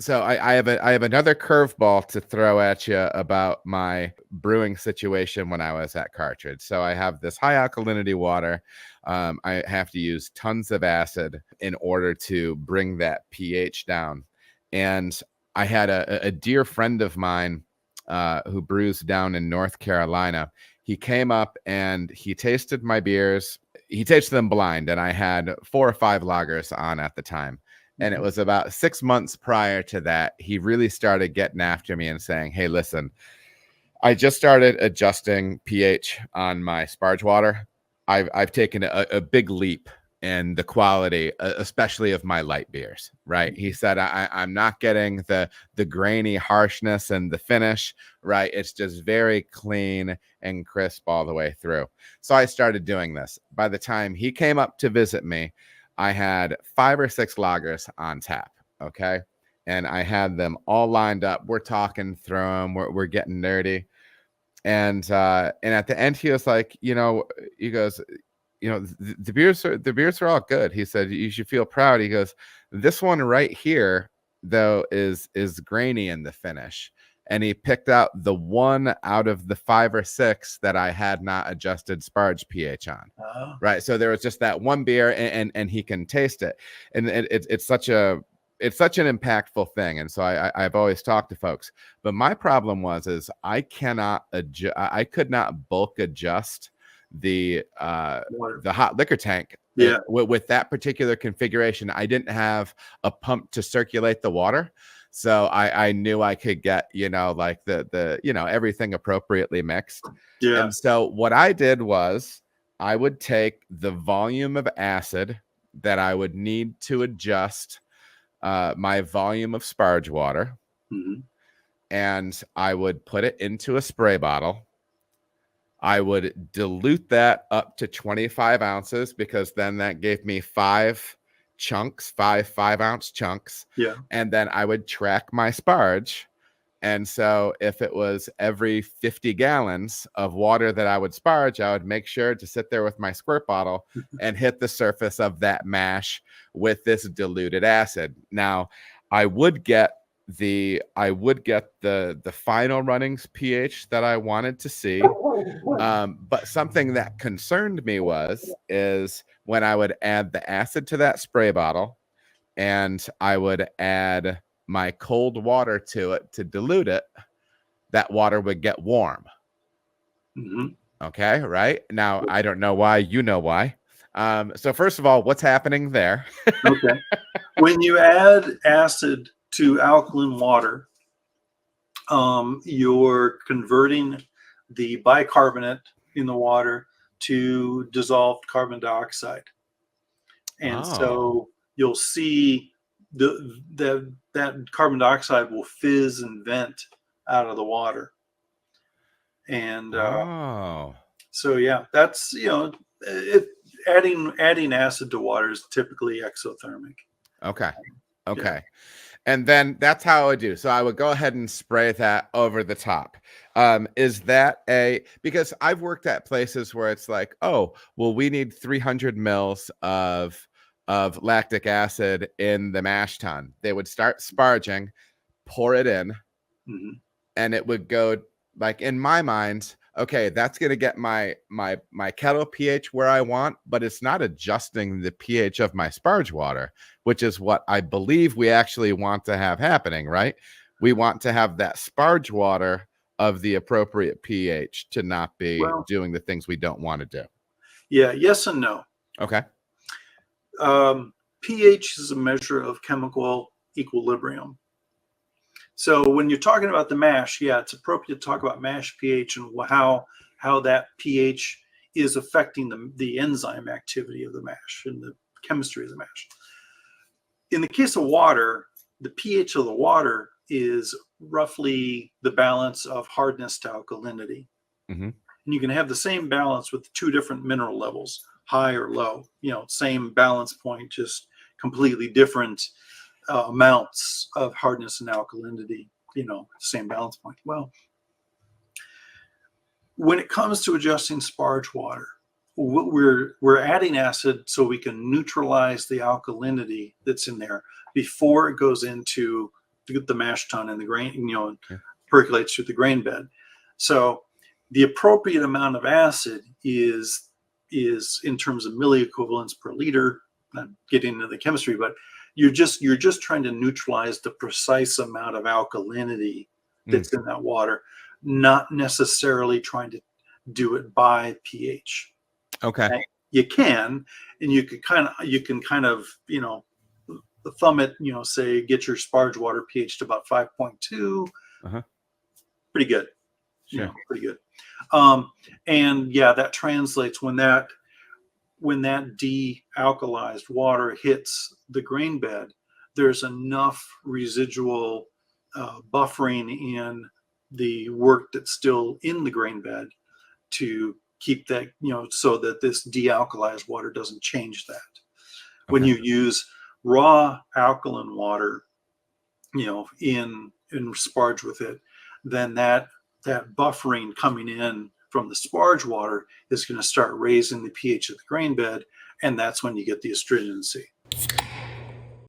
So I have another curveball to throw at you about my brewing situation when I was at Cartridge. So I have this high alkalinity water. I have to use tons of acid in order to bring that pH down. And I had a dear friend of mine who brews down in North Carolina. He came up and he tasted my beers. He tasted them blind, and I had 4 or 5 lagers on at the time. And it was about 6 months prior to that, he really started getting after me and saying, "Hey, listen, I just started adjusting pH on my sparge water. I've taken a big leap in the quality, especially of my light beers." Right? He said, I'm not getting the grainy harshness and the finish. Right? It's just very clean and crisp all the way through. So I started doing this. By the time he came up to visit me, I had 5 or 6 lagers on tap. Okay. And I had them all lined up. We're talking through them. We're getting nerdy. And at the end, he was like, he goes, the beers are all good. He said, you should feel proud. He goes, this one right here, though, is grainy in the finish. And he picked out the one out of the 5 or 6 that I had not adjusted sparge pH on. Right. So there was just that one beer, and he can taste it. And it's such an impactful thing. And so I've always talked to folks, but my problem is I could not bulk adjust the hot liquor tank. Yeah. With that particular configuration. I didn't have a pump to circulate the water. So I knew I could get, like the everything appropriately mixed. Yeah. And so what I did was I would take the volume of acid that I would need to adjust my volume of sparge water, and I would put it into a spray bottle. I would dilute that up to 25 ounces, because then that gave me 5 chunks, 5-ounce chunks. Yeah. And then I would track my sparge. And so if it was every 50 gallons of water that I would sparge, I would make sure to sit there with my squirt bottle and hit the surface of that mash with this diluted acid. Now, I would get the final runnings pH that I wanted to see. But something that concerned me is when I would add the acid to that spray bottle, and I would add my cold water to it to dilute it, that water would get warm. Okay, right? Now, I don't know why. You know why. So first of all, what's happening there? Okay. When you add acid to alkaline water, you're converting the bicarbonate in the water to dissolved carbon dioxide. And so you'll see that carbon dioxide will fizz and vent out of the water. And so, yeah, that's, adding acid to water is typically exothermic. Okay. Yeah. And then that's how I would do. So I would go ahead and spray that over the top. Is that because I've worked at places where it's like, oh, well, we need 300 mils of lactic acid in the mash tun. They would start sparging, pour it in, and it would go, like, in my mind, okay, that's going to get my kettle pH where I want, but it's not adjusting the pH of my sparge water, which is what I believe we actually want to have happening, right? We want to have that sparge water of the appropriate pH to not be doing the things we don't want to do. Yeah, yes and no. Okay. pH is a measure of chemical equilibrium. So when you're talking about the mash, yeah, it's appropriate to talk about mash pH and how that pH is affecting the enzyme activity of the mash and the chemistry of the mash. In the case of water, the pH of the water is roughly the balance of hardness to alkalinity. And you can have the same balance with 2 different mineral levels, high or low, same balance point, just completely different amounts of hardness and alkalinity, same balance point. Well, when it comes to adjusting sparge water, we're adding acid so we can neutralize the alkalinity that's in there before it goes into the mash tun and the grain, Okay. percolates through the grain bed. So the appropriate amount of acid is in terms of milliequivalents per liter. Not getting into the chemistry, but you're just trying to neutralize the precise amount of alkalinity that's in that water, not necessarily trying to do it by pH. Okay. You can, and you can kind of thumb it, say get your sparge water pH to about 5.2. Pretty good. Sure. Pretty good. And yeah, that translates when that de-alkalized water hits the grain bed, there's enough residual buffering in the work that's still in the grain bed to keep that, so that this de-alkalized water doesn't change that. When you use raw alkaline water, in sparge with it, then that buffering coming in from the sparge water is going to start raising the pH of the grain bed, and that's when you get the astringency.